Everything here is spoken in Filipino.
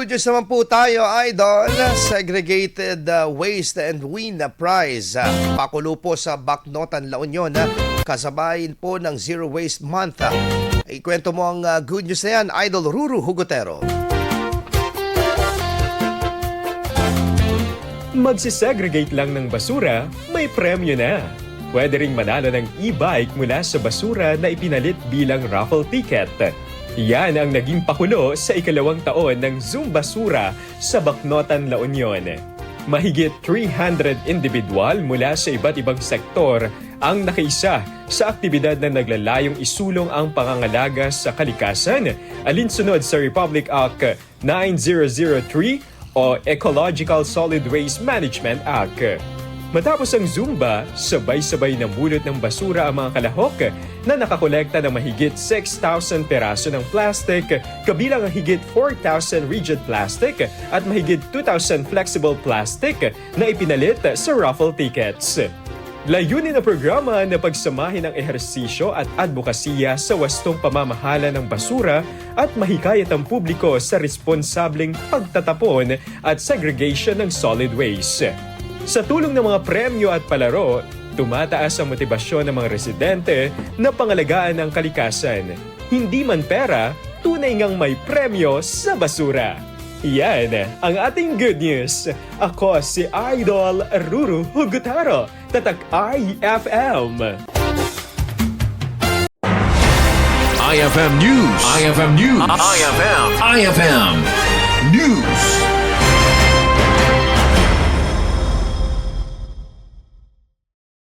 good news naman po tayo, Idol. Segregated Waste and Win Prize. Pakulo po sa Bacnotan, La Union. Kasabayin po ng Zero Waste Month. Ikwento mo ang good news na yan, Idol Ruru Hugotero. Magsisegregate lang ng basura, may premyo na. Pwede ring manalo ng e-bike mula sa basura na ipinalit bilang raffle ticket. Yan ang naging pakulo sa ikalawang taon ng Zoom Basura sa Bacnotan, La Union. Mahigit 300 individual mula sa iba't ibang sektor ang nakaisa sa aktibidad na naglalayong isulong ang pangangalaga sa kalikasan alinsunod sa Republic Act 9003 o Ecological Solid Waste Management Act. Matapos ang Zumba, sabay-sabay namulot ng basura ang mga kalahok na nakakolekta ng mahigit 6,000 peraso ng plastic, kabilang ang higit 4,000 rigid plastic at mahigit 2,000 flexible plastic na ipinalit sa raffle tickets. Layunin ng programa na pagsamahin ang ehersisyo at advokasya sa wastong pamamahala ng basura at mahikayat ang publiko sa responsableng pagtatapon at segregation ng solid waste. Sa tulong ng mga premyo at palaro, tumataas ang motibasyon ng mga residente na pangalagaan ang kalikasan. Hindi man pera, tunay ngang may premyo sa basura. Yan ang ating good news. Ako si Idol Ruru Hugotero, Tatak IFM. IFM News. IFM News. IFM News.